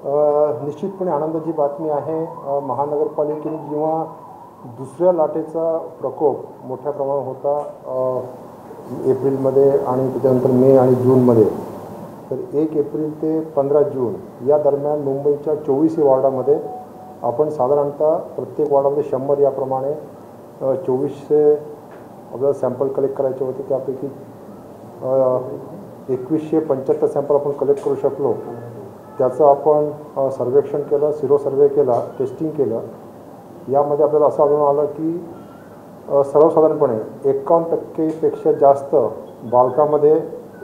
निश्चितपणे आनंदाची बातमी आहे। महानगरपालिकेने जेव्हा दुसऱ्या लाटेचा प्रकोप मोठ्या प्रमाणात होता एप्रिलमध्ये आणि त्याच्यानंतर मे आणि जूनमध्ये, तर 1 एप्रिल ते 15 जून या दरम्यान मुंबईच्या 24 वॉर्डामध्ये आपण साधारणतः प्रत्येक वॉर्डामध्ये 100 याप्रमाणे 2400 आपल्याला सॅम्पल कलेक्ट करायचे होते। त्यापैकी 2175 सॅम्पल आपण कलेक्ट करू शकलो। त्याचं आपण सर्वेक्षण केलं, सिरो सर्वे केला, टेस्टिंग केलं। यामध्ये आपल्याला असं आढळून आलं की सर्वसाधारणपणे 51% पेक्षा जास्त बालकामध्ये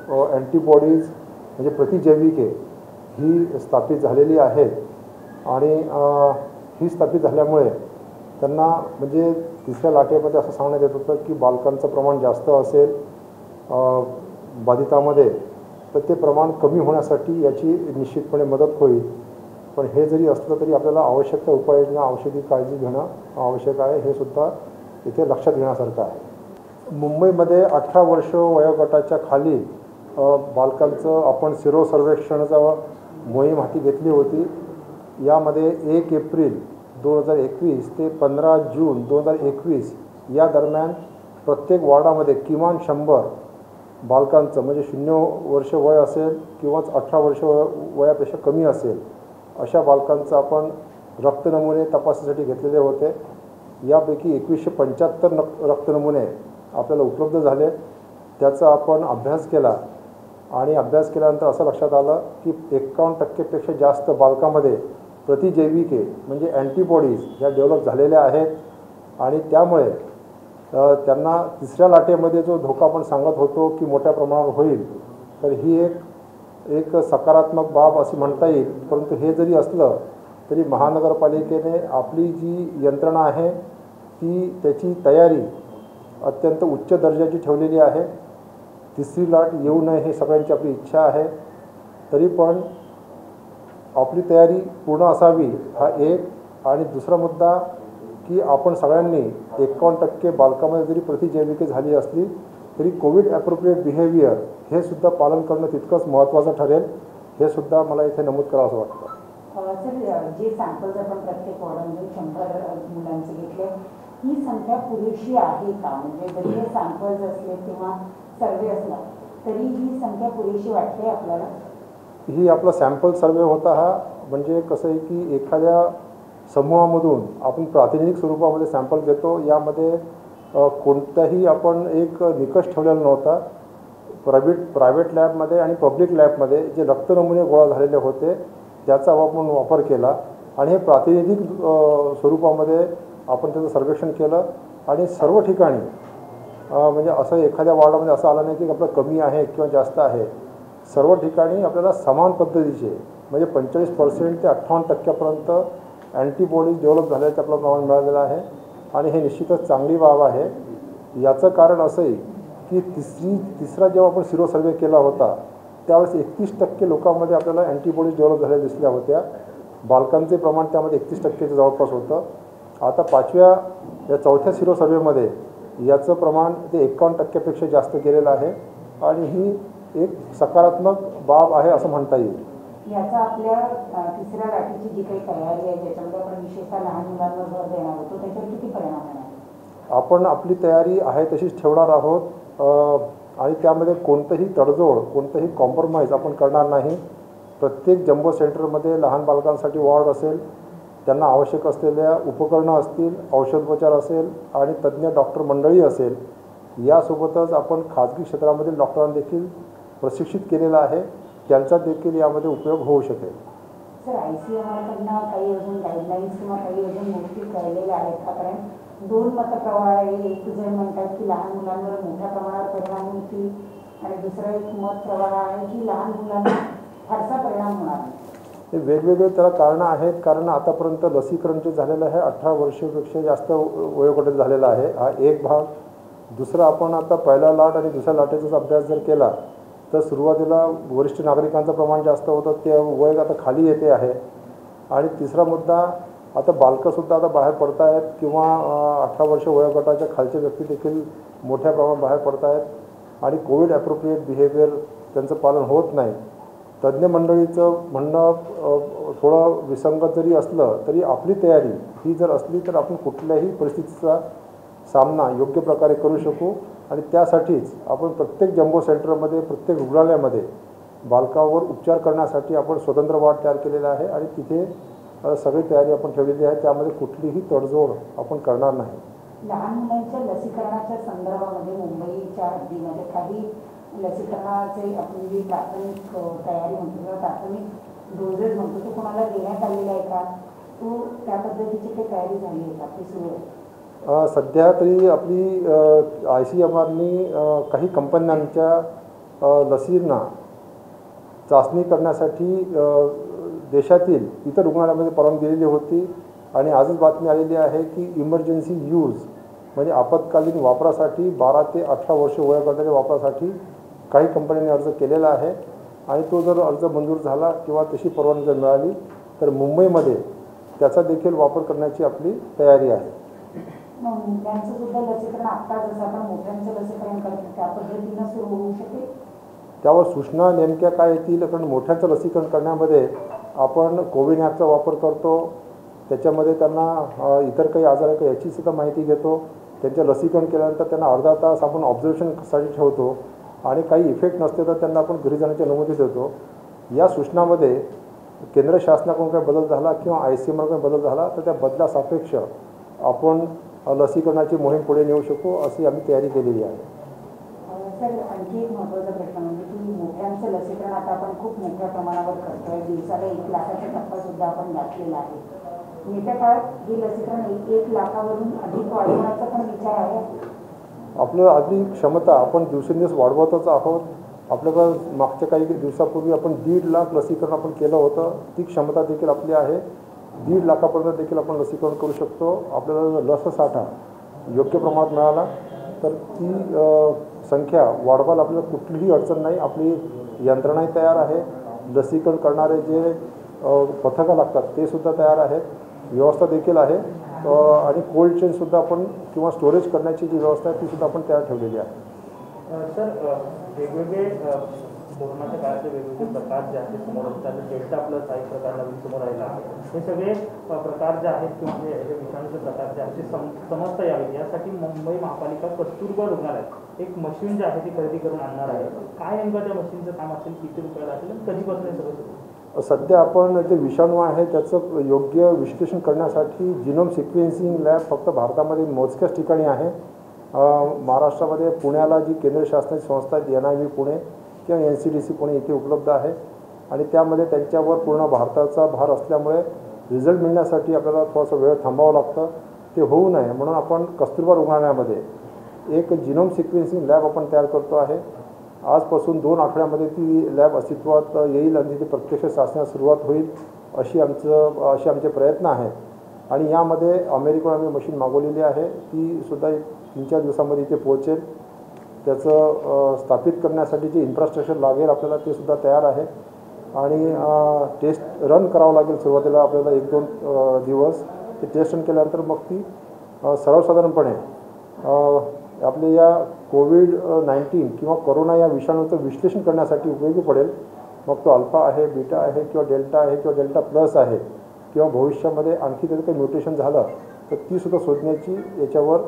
अँटीबॉडीज म्हणजे प्रतिजैविके ही स्थापित झालेली आहेत। आणि ही स्थापित झाल्यामुळे त्यांना म्हणजे तिसऱ्या लाटेमध्ये असं सांगण्यात येत होतं की बालकांचं प्रमाण जास्त असेल बाधितामध्ये, तर ते प्रमाण कमी होण्यासाठी याची निश्चितपणे मदत होईल। पण हे जरी असलं तरी आपल्याला आवश्यक त्या उपाययोजना, औषधी काळजी घेणं आवश्यक आहे, हे सुद्धा इथे लक्षात घेण्यासारखं आहे। मुंबईमध्ये 18 वर्ष वयोगटाच्या खाली बालकांचं आपण सिरो सर्वेक्षणाचा मोहीम हाती घेतली होती। यामध्ये 1 एप्रिल 2021 ते 15 जून 2021 या दरम्यान प्रत्येक वॉर्डामध्ये किमान 100 बालकांचं म्हणजे 0 वर्ष वय असेल किंवा 18 वर्ष वयापेक्षा कमी असेल अशा बालकांचं आपण रक्त नमुने तपासणीसाठी घेतलेले होते। यापैकी 2175 रक्त नमुने आपल्याला उपलब्ध झाले। त्याचा आपण अभ्यास केला आणि अभ्यास केल्यानंतर असं लक्षात आलं की 51% पेक्षा जास्त बालकामध्ये प्रतिजैविके म्हणजे अँटीबॉडीज ह्या डेव्हलप झालेल्या आहेत। आणि त्यामुळे त्यांना तिसऱ्या लाटेमध्ये जो धोका आपण सांगत होतो की मोठ्या प्रमाणावर होईल, तर ही एक सकारात्मक बाब अशी म्हणता येईल। परंतु हे जरी असलं तरी महानगरपालिकेने आपली जी यंत्रणा आहे ती त्याची तयारी अत्यंत उच्च दर्जाची ठेवलेली आहे। तिसरी लाट येऊ नये ही सगळ्यांची आपली इच्छा आहे, तरी पण आपली तयारी पूर्ण असावी हा एक। आणि दुसरा मुद्दा की आपण सगळ्यांनी 51% बालकामध्ये जरी प्रतिजैविके झाली असली तरी कोविड ॲप्रोप्रिएट बिहेवियर हे सुद्धा पालन करणं तितकंच महत्त्वाचं ठरेल, हे सुद्धा मला इथे नमूद करावं असं वाटतं। सर, जे सॅम्पल्स आपण प्रत्येक वॉर्डामध्ये 100 मुलांचे घेतले, ही संख्या पुरेशी आहे का? म्हणजे जरी हे सॅम्पल्स असले किंवा सर्वे असला तरी ही संख्या पुरेशी वाटते आपल्याला? ही आपला सॅम्पल सर्वे होता हा म्हणजे कसं आहे की एखाद्या समूहामधून आपण प्रातिनिधिक स्वरूपामध्ये सॅम्पल घेतो। यामध्ये कोणताही आपण एक निकष ठेवलेला नव्हता। प्रायव्हेट लॅबमध्ये आणि पब्लिक लॅबमध्ये जे रक्त नमुने गोळा झालेले होते त्याचा आपण वापर केला आणि हे प्रातिनिधिक स्वरूपामध्ये आपण त्याचं सर्वेक्षण केलं। आणि सर्व ठिकाणी म्हणजे असं एखाद्या वॉर्डामध्ये असं आलं नाही की आपलं कमी आहे किंवा जास्त आहे। सर्व ठिकाणी आपल्याला समान पद्धतीचे म्हणजे 45% ते 58% अँटीबॉडीज डेव्हलप झाल्याचं आपलं प्रमाण मिळालेलं आहे। आणि हे निश्चितच चांगली बाब आहे। याचं कारण असं आहे की तिसरा जेव्हा आपण सिरो सर्वे केला होता त्यावेळेस 31% लोकांमध्ये आपल्याला अँटीबॉडीज डेव्हलप झालेल्या दिसल्या होत्या। बालकांचे प्रमाण त्यामध्ये 31%च्या जवळपास होतं। आता चौथ्या सिरो सर्वेमध्ये याचं प्रमाण ते 51%पेक्षा जास्त गेलेलं आहे आणि ही एक सकारात्मक बाब आहे असं म्हणता येईल। याचा आपल्या तिसऱ्या लाटेची जी काही तयारी आहे ज्याच्यामध्ये आपण विशेषतः लहान मुलांवर भर देणार होतो त्याच्यावर किती परिणाम होणार? आपण आपली तयारी आहे तशीच ठेवणार आहोत आणि त्यामध्ये कोणतंही तडजोड, कोणतंही कॉम्प्रोमाइज आपण करणार नाही। प्रत्येक जम्बो सेंटरमध्ये लहान बालकांसाठी वॉर्ड असेल, त्यांना आवश्यक असलेल्या उपकरणं असतील, औषधोपचार असेल आणि तज्ज्ञ डॉक्टर मंडळी असेल। यासोबतच आपण खाजगी क्षेत्रामधील डॉक्टरांना देखील प्रशिक्षित केलेलं आहे, त्यांचा देखील यामध्ये उपयोग होऊ शकेल। सर, ICMR काही अजून गाईडलाईन्स किंवा काही अजून गोष्टी कळलेल्या आहेत का? कारण 2 मतप्रवाह आहे। एक जण म्हणतात की लहान मुलांवर मोठ्या प्रमाणावर परिणाम होतील आणि दुसरा एक मत प्रवाह आहे की लहान मुलांना फारसा परिणाम होणार नाही। हे वेगवेगळे त्याला कारणं आहेत, कारण आतापर्यंत लसीकरण जे झालेलं आहे 18 वर्षापेक्षा जास्त वयोगटात झालेला आहे, हा एक भाग। दुसरा आपण आता पहिल्या लाट आणि दुसऱ्या लाटेचाच अभ्यास जर केला तर सुरुवातीला वरिष्ठ नागरिकांचं प्रमाण जास्त होतं, ते वय आता खाली येते आहे। आणि तिसरा मुद्दा आता बालकंसुद्धा आता बाहेर पडत आहेत किंवा 18 वर्ष वयोगटाच्या खालचे व्यक्ती देखील मोठ्या प्रमाणात बाहेर पडत आहेत आणि कोविड ॲप्रोप्रिएट बिहेवियर त्यांचं पालन होत नाही। तज्ज्ञ मंडळीचं म्हणणं थोडं विसंगत जरी असलं तरी आपली तयारी ही जर असली तर आपण कुठल्याही परिस्थितीचा सामना योग्य प्रकारे करू शकू. आणि त्यासाठीच आपण प्रत्येक जम्बो सेंटरमध्ये, प्रत्येक रुग्णालयामध्ये बालकावर उपचार करण्यासाठी आपण स्वतंत्र वॉर्ड तयार केलेला आहे आणि तिथे सगळी तयारी आपण ठेवलेली आहे. त्यामध्ये कुठलीही तडजोड आपण करणार नाही. लहान मुलांच्या लसीकरणाच्या संदर्भामध्ये मुंबईच्या हद्दीमध्ये काही लसीकरणाचे आपली जी प्राथमिक तयारी म्हणतो किंवा प्राथमिक डोजेस म्हणतो तो कोणाला देण्यात आलेला आहे का? तो त्या पद्धतीची काही तयारी झाली आहे का? ती सुरू आहे? सध्या तरी आपली ICMRनी काही कंपन्यांच्या लसींना चाचणी करण्यासाठी देशातील इतर रुग्णालयामध्ये परवानगी दिलेली होती. आणि आजच बातमी आलेली आहे की इमर्जन्सी यूज म्हणजे आपत्कालीन वापरासाठी 12 ते 18 वर्ष वयोगटाच्या वापरासाठी काही कंपन्यांनी अर्ज केलेला आहे. आणि तो जर अर्ज मंजूर झाला किंवा तशी परवानगी जर मिळाली तर मुंबईमध्ये त्याचा देखील वापर करण्याची आपली तयारी आहे. मुलांचं सुद्धा लसीकरण आत्ता जसं आपण मोठ्यांचं लसीकरण करतो त्या पद्धतीनं सुरू होऊ शकेल? त्यावर सूचना नेमक्या काय येतील, कारण मोठ्यांचं लसीकरण करण्यामध्ये आपण कोविन ॲपचा वापर करतो. त्याच्यामध्ये त्यांना इतर काही आजार आहे का याचीसुद्धा माहिती घेतो. त्यांचं लसीकरण केल्यानंतर त्यांना अर्धा तास आपण ऑब्झर्वेशनसाठी ठेवतो आणि काही इफेक्ट नसते तर त्यांना आपण घरी जाण्याची अनुमती देतो. या सूचनामध्ये केंद्र शासनाकडून काही बदल झाला किंवा ICMRकडून बदल झाला तर त्या बदलासापेक्ष आपण लसीकरणाची मोहीम पुढे नेऊ शकू अशी आम्ही तयारी केलेली आहे. सर, आणखी एक महत्त्वाचा प्रश्न म्हणजे की मोठ्यांचं लसीकरण आता आपण खूप मोठ्या प्रमाणावर करतोय. दिवसाला 1 लाखाचा टप्पासुद्धा आपण गाठलेला आहे. येत्या काळात हे लसीकरण 1 लाखावरून अधिक वाढवण्याचा पण विचार आहे? आपलं आधी क्षमता आपण दिवसेंदिवस वाढवतच आहोत. आपल्याकडं मागच्या काही दिवसापूर्वी आपण 1.5 लाख लसीकरण आपण केलं होतं. ती क्षमता देखील आपली आहे. 1.5 लाखापर्यंत देखील आपण लसीकरण करू शकतो. आपल्याला जर लससाठा योग्य प्रमाणात मिळाला तर ती संख्या वाढवायला आपल्याला कुठलीही अडचण नाही. आपली यंत्रणाही तयार आहे. लसीकरण करणारे जे पथकं लागतात ते सुद्धा तयार आहेत. व्यवस्था देखील आहे. आणि कोल्ड चेनसुद्धा आपण किंवा स्टोरेज करण्याची जी व्यवस्था आहे ती सुद्धा आपण तयार ठेवलेली आहे. सर, वेगवेगळे कोरोनाच्या काळाचे वेगवेगळे प्रकार जे आहेत समोर असतात. डेल्टा प्लस हा एक प्रकार नवीन समोर आलेला आहे. हे सगळे प्रकार जे आहेत किंवा हे विषाणूचे प्रकार जे आहेत ते समजता यावे यासाठी मुंबई महापालिका कस्तुरबा रुग्णालयात एक मशीन जे आहे ती खरेदी करून आणणार आहे. काय नेमकं त्या मशीनचं काम असेल, किती रुपयाला असेल आणि कधीपासून हे सगळं सुरू? सध्या आपण जे विषाणू आहे त्याचं योग्य विश्लेषण करण्यासाठी जिनोम सिक्वेन्सिंग लॅब फक्त भारतामध्ये मोजक्याच ठिकाणी आहे. महाराष्ट्रामध्ये पुण्याला जी केंद्र शासनाची संस्था आहे NIV पुणे किंवा NCDC पुणे इथे उपलब्ध आहे. आणि त्यामध्ये त्यांच्यावर पूर्ण भारताचा भार असल्यामुळे रिझल्ट मिळण्यासाठी आपल्याला थोडासा वेळ थांबावं लागतं. ते होऊ नये म्हणून आपण कस्तुरबा रुग्णालयामध्ये एक जिनोम सिक्वेन्सिंग लॅब आपण तयार करतो आहे. आजपासून 2 आठवड्यामध्ये ती लॅब अस्तित्वात येईल आणि तिथे प्रत्यक्ष चाचण्यास सुरुवात होईल असे आमचे प्रयत्न आहेत. आणि यामध्ये अमेरिकेकडून आम्ही मशीन मागवलेली आहे. ती सुद्धा 3-4 दिवसामध्ये इथे पोहोचेल. त्याचं स्थापित करण्यासाठी जे इन्फ्रास्ट्रक्चर लागेल आपल्याला ते सुद्धा तयार आहे. आणि टेस्ट रन करावं लागेल सुरुवातीला आपल्याला 1-2 दिवस. ते टेस्ट रन केल्यानंतर मग ती सर्वसाधारणपणे आपल्या या COVID-19 किंवा कोरोना या विषाणूचं विश्लेषण करण्यासाठी उपयोगी पडेल. मग तो अल्फा आहे, बीटा आहे किंवा डेल्टा आहे किंवा डेल्टा प्लस आहे किंवा भविष्यामध्ये आणखी त्याचं काही म्युटेशन झालं तर तीसुद्धा शोधण्याची याच्यावर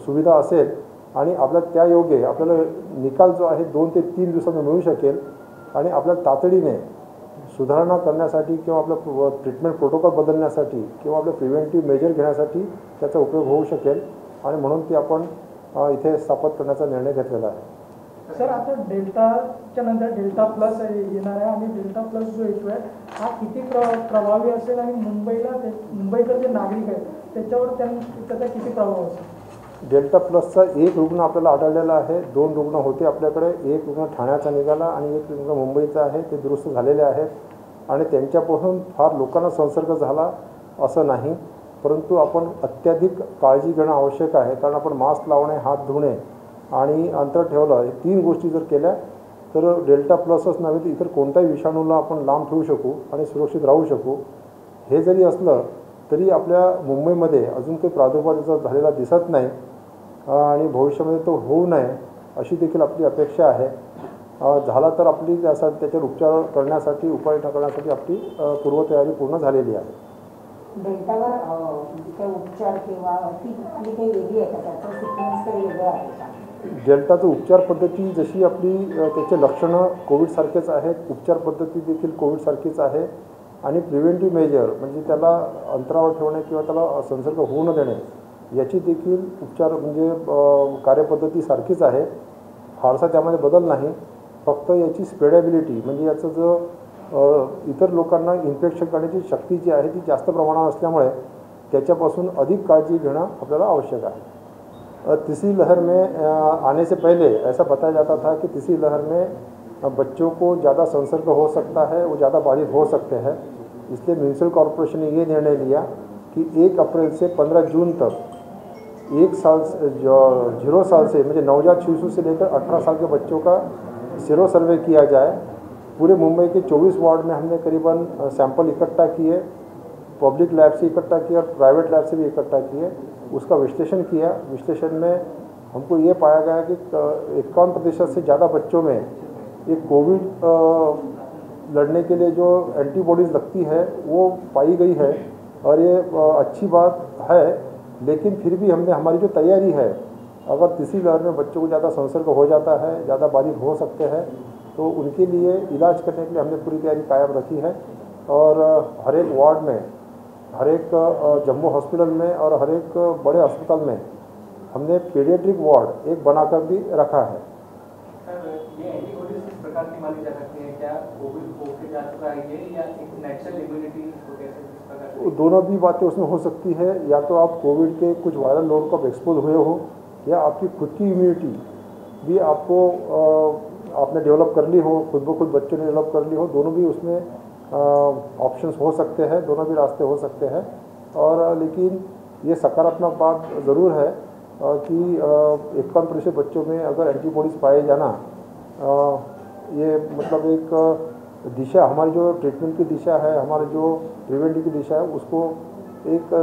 सुविधा असेल. आणि आपल्या त्या योगे आपल्याला निकाल जो आहे 2 ते 3 दिवसांमध्ये मिळू शकेल. आणि आपल्याला तातडीने सुधारणा करण्यासाठी किंवा आपलं ट्रीटमेंट प्रोटोकॉल बदलण्यासाठी किंवा आपलं प्रिव्हेंटिव्ह मेजर घेण्यासाठी त्याचा उपयोग होऊ शकेल. आणि म्हणून ती आपण इथे स्थापित करण्याचा निर्णय घेतलेला आहे. सर, आता डेल्टाच्या नंतर डेल्टा प्लस येणार आहे आणि डेल्टा प्लस जो येतो आहे हा किती प्रभावी असेल आणि मुंबईकडे जे नागरिक आहेत त्याच्यावर त्याचा किती प्रभाव असेल? डेल्टा प्लसचा 1 रुग्ण आपल्याला आढळलेला आहे. 2 रुग्ण होते आपल्याकडे. 1 रुग्ण ठाण्याचा निघाला आणि 1 रुग्ण मुंबईचा आहे. ते दुरुस्त झालेले आहेत. आणि त्यांच्यापासून फार लोकांना संसर्ग झाला असं नाही. परंतु आपण अत्याधिक काळजी घेणं आवश्यक आहे. कारण आपण मास्क लावणे, हात धुणे आणि अंतर ठेवलं हे 3 गोष्टी जर केल्या तर डेल्टा प्लसच नव्हे तर इतर कोणत्याही विषाणूला आपण लांब ठेवू शकू आणि सुरक्षित राहू शकू. हे जरी असलं तरी आपल्या मुंबईमध्ये अजून काही प्रादुर्भाव त्याचा झालेला दिसत नाही आणि भविष्यामध्ये तो होऊ नये अशी देखील आपली अपेक्षा आहे. झाला तर आपली त्याच्यावर उपचार करण्यासाठी उपाययोजना करण्यासाठी आपली पूर्वतयारी पूर्ण झालेली आहे. डेल्टावर जी काही उपचार किंवा ती कुठली काही वेगळी आहे का, त्याचा सिक्वेन्स काही वेगळा आहे का? डेल्टाचं उपचार पद्धती जशी आपली त्याचे लक्षणं कोविडसारखेच आहेत, उपचार पद्धती देखील कोविडसारखीच आहे आणि प्रिव्हेंटिव्ह मेजर म्हणजे त्याला अंतरावर ठेवणे किंवा त्याला संसर्ग होऊ न देणे याची देखील उपचार म्हणजे कार्यपद्धती सारखीच आहे. फारसा त्यामध्ये बदल नाही. फक्त याची स्प्रेडेबिलिटी म्हणजे याचं जो इतर लोकांना इन्फेक्शन करण्याची शक्ती जी आहे ती जास्त प्रमाणात असल्यामुळे त्याच्यापासून अधिक काळजी घेणं आपल्याला आवश्यक आहे. तीसरी लहर में आने से पहले ऐसा बताया जाता था कि तीसरी लहर में बच्चों को ज़्यादा संसर्ग हो सकता है, वो ज़्यादा बाधित हो सकते हैं. इसलिए म्यूनिसिपल कॉरपोरेशन ने ये निर्णय लिया कि 1 अप्रैल से 15 जून तक 1 साल 0 साल से म्हणजे नवजात शिशु से लेकर 18 साल के बच्चों का सीरो सर्वे किया जाए. पूरे मुंबई के 24 वार्ड में हमने करीबन सैंपल इकट्ठा किए, पब्लिक लैब से इकट्ठा किया और प्राइवेट लैब से भी इकट्ठा किए. उसका विश्लेषण किया. विश्लेषण में हमको ये पाया गया कि 51% से ज़्यादा बच्चों में ये कोविड लड़ने के लिए जो एंटीबॉडीज़ लगती है वो पाई गई है और ये अच्छी बात है. लेकिन फिर भी हमने हमारी जो तैयारी है, अगर तीसरी लहर में बच्चों को ज़्यादा संसर्ग हो जाता है, ज़्यादा बाधित हो सकते हैं, तो उनके लिए इलाज करने के लिए हमने पूरी तैयारी कायम रखी है. और हर एक वार्ड में, हर एक जम्बो हॉस्पिटल में और हर एक बड़े अस्पताल में हमने पीडियाट्रिक वार्ड एक बनाकर भी रखा है. ये एंटीबॉडीज किस प्रकार की मानी जा सकती है? क्या कोविड होके जा चुका है ये या एक नेचुरल इम्यूनिटी को कैसे किस प्रकार? दोनों भी बातें उसमें हो सकती है. या तो आप कोविड के कुछ वायरल लोड को आप एक्सपोज हुए हो या आपकी खुद की इम्यूनिटी भी आपको आपने डेवलप कर ली हो, खुद ब खुद बच्चों ने डेवलप कर ली हो. दोनों भी उसमें ऑप्शंस हो सकते हैं, दोनों भी रास्ते हो सकते हैं. और लेकिन ये सकारात्मक बात ज़रूर है कि 51% बच्चों में अगर एंटीबॉडीज़ पाए जाना, ये मतलब एक दिशा, हमारी जो ट्रीटमेंट की दिशा है, हमारी जो प्रिवेंटिव की दिशा है, उसको एक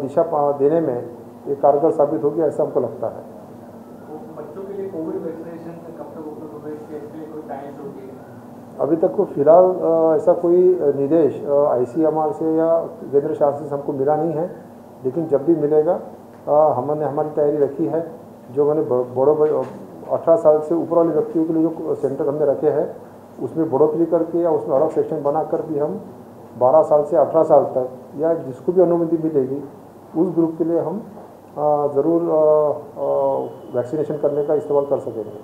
दिशा देने में ये कारगर साबित होगी, ऐसा हमको लगता है. बच्चों के लिए कोविड वैक्सीनेशन कब तक उपलब्ध होगा, इसके लिए कोई टाइम होगी? अभी तक तो फिलहाल ऐसा कोई निर्देश ICMR से या केंद्र शासन से हमको मिला नहीं है. लेकिन जब भी मिलेगा हमने हमारी तैयारी रखी है. जो मैंने बड़े 18 साल से ऊपर वाले व्यक्तियों के लिए जो सेंटर हमने रखे हैं उसमें बढ़ोतरी करके या उसमें अलग सेक्शन बनाकर भी हम 12 साल से 18 साल तक या जिसको भी अनुमति मिलेगी उस ग्रुप के लिए हम ज़रूर वैक्सीनेशन करने का इस्तेमाल कर सकेंगे.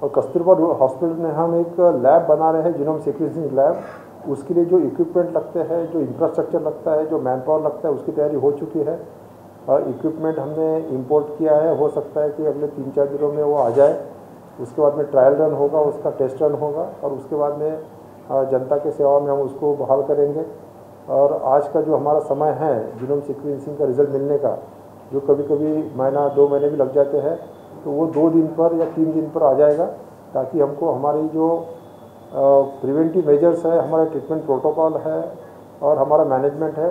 और कस्तूरबा हॉस्पिटल में हम एक लैब बना रहे हैं, जीनोम सीक्वेंसिंग लैब. उसके लिए जो इक्विपमेंट लगते हैं, जो इंफ्रास्ट्रक्चर लगता है, जो मैन पावर लगता है, उसकी तैयारी हो चुकी है. और इक्विपमेंट हमने इंपोर्ट किया है. हो सकता है कि अगले 3-4 दिनों में वो आ जाए. उसके बाद में ट्रायल रन होगा, उसका टेस्ट रन होगा और उसके बाद में जनता के सेवा में हम उसको बहाल करेंगे. और आज का जो हमारा समय है जीनोम सीक्वेंसिंग का रिज़ल्ट मिलने का, जो कभी कभी महीना 2 महीने भी लग जाते हैं, तो वो 2 दिन पर या 3 दिन पर आ जाएगा. ताकि हमको हमारी जो प्रिवेंटिव मेजर्स है, हमारा ट्रीटमेंट प्रोटोकॉल है और हमारा मैनेजमेंट है,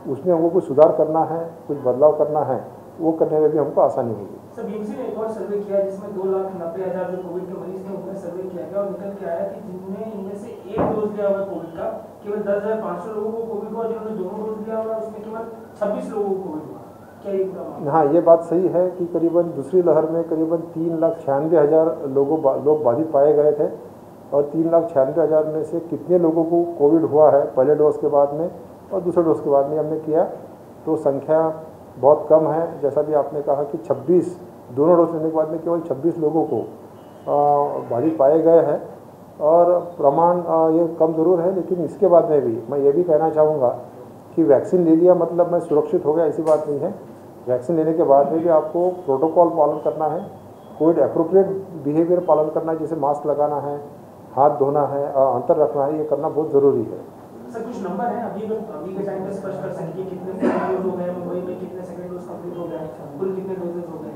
उसमें हमको कुछ सुधार करना है, कुछ बदलाव करना है, वो करने में भी हमको आसानी होगी. सर, बीएमसी ने एक और सर्वे किया जिसमें 2,90,000 जो कोविड के मरीज थे उनमें सर्वे किया गया और निकल के आया कि जिनने इनमें से 1 डोज लिया हुआ कोविड का केवल 10,500 लोगों को कोविड हुआ. जिन्होंने दोनों डोज लिया हुआ उसमें केवल 26 लोगों को कोविड हुआ. क्या ये पूरा? हाँ, ये बात सही है कि करीबन दूसरी लहर में करीबन 3,96,000 लोग बाधित पाए गए थे. और 3,96,000 में से कितने लोगों को कोविड हुआ है पहले डोज के बाद में और दूसरे डोज के बाद में हमने किया, तो संख्या बहुत कम है. जैसा भी आपने कहा कि 26 दोनों डोज लेने के बाद में केवल 26 लोगों को बाधित पाए गए हैं. और प्रमाण ये कम ज़रूर है. लेकिन इसके बाद में भी मैं ये भी कहना चाहूँगा कि वैक्सीन ले लिया मतलब मैं सुरक्षित हो गया, ऐसी बात नहीं है. वैक्सीन लेने के बाद में भी आपको प्रोटोकॉल पालन करना है, कोविड एप्रोप्रिएट बिहेवियर पालन करना है, जैसे मास्क लगाना है, हाथ धोना है, अंतर रखना है, ये करना बहुत ज़रूरी है. सर, कुछ नंबर है अभी के टाइम पे स्पष्ट कर सकें कि कितने डोज हो गए, मुंबई में कितने सेकंड डोज कंप्लीट हो गए, कुल कितने डोजेज हो गए?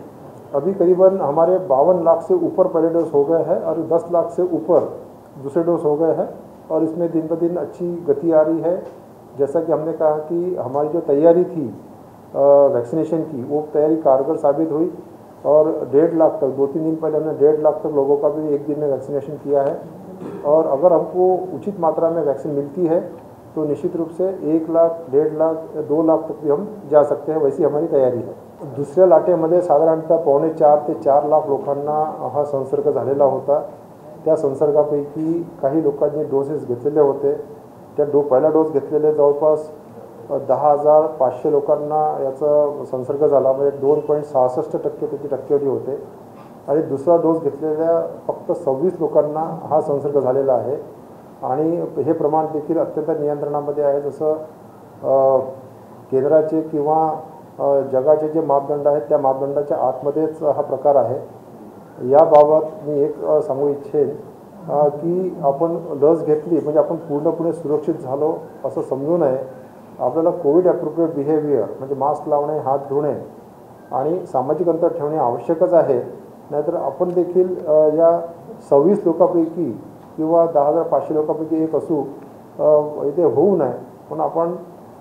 अभी करीबन हमारे 52 लाख से ऊपर पहले डोज हो गए हैं और 10 लाख से ऊपर दूसरे डोज हो गए हैं. और इसमें दिन ब दिन अच्छी गति आ रही है. जैसा कि हमने कहा कि हमारी जो तैयारी थी वैक्सीनेशन की, वो तैयारी कारगर साबित हुई. और 1.5 लाख तक 2-3 दिन पहले हमने 1.5 लाख तक लोगों का भी एक दिन में वैक्सीनेशन किया है। और अगर हमको उचित मात्रा में वैक्सीन मिलती है तो निश्चित रूप से 1 लाख, 1.5 लाख, 2 लाख तक भी हम जा सकते हैं, वैसी हमारी तयारी है। दुसऱ्या लाटेमध्ये साधारणतः 4.25 ते 4 लाख लोकांना हा संसर्ग झालेला होता। त्या संसर्गापैकी काही लोकांनी डोसेस घेतलेले होते। त्या पहिला डोस घेतलेले जवळपास 10,500 लोकांना याचा संसर्ग झाला, म्हणजे 2.66% त्याची टक्केवारी होते। आणि दुसरा डोस घेतलेल्या फक्त 26 लोकांना हा संसर्ग झालेला आहे आणि हे प्रमाण देखील अत्यंत नियंत्रणामध्ये आहे। जसं केंद्राचे किंवा जगाचे जे मापदंड आहेत त्या मापदंडाच्या आतमध्येच हा प्रकार आहे। याबाबत मी एक सांगू इच्छेन की आपण लस घेतली म्हणजे आपण पूर्णपणे सुरक्षित झालो असं समजू नये। आपल्याला कोविड ॲप्रोप्रिएट बिहेवियर म्हणजे मास्क लावणे, हात धुणे आणि सामाजिक अंतर ठेवणे आवश्यकच आहे। नाहीतर आपण देखील या 26 लोकांपैकी किंवा 10,500 लोकांपैकी एक असू, इथे होऊ नये म्हणून आपण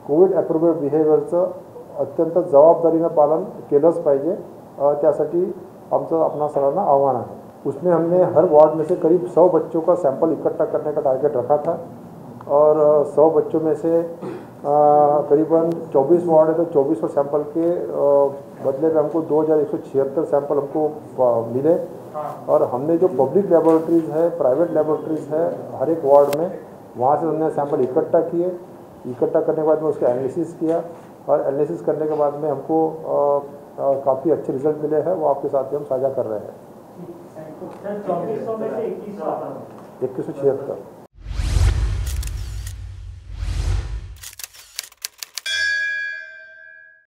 कोविड ॲप्रोप्रिएट बिहेवियरचं अत्यंत जबाबदारीनं पालन केलंच पाहिजे। त्यासाठी आमचं अपना सराहना आह्वान है। उसमें हमने हर वार्ड में से करीब 100 बच्चों का सैंपल इकट्ठा करने का टारगेट रखा था और 100 बच्चों में से करीबन 24 वार्ड है तो 24 सैंपल के बदले में हमको 2,176 सैंपल हमको मिले। और हमने जो पब्लिक लेबोरेटरीज़ है, प्राइवेट लेबोरेटरीज़ है, हर एक वार्ड में वहाँ से हमने सैंपल इकट्ठा किए। इकट्ठा करने के बाद में उसका एनालिसिस किया और एनालिसिस करने के बाद में हमको काफ़ी अच्छे रिजल्ट मिले हैं, वो आपके साथ हम साझा कर रहे हैं। 2400 में से 2176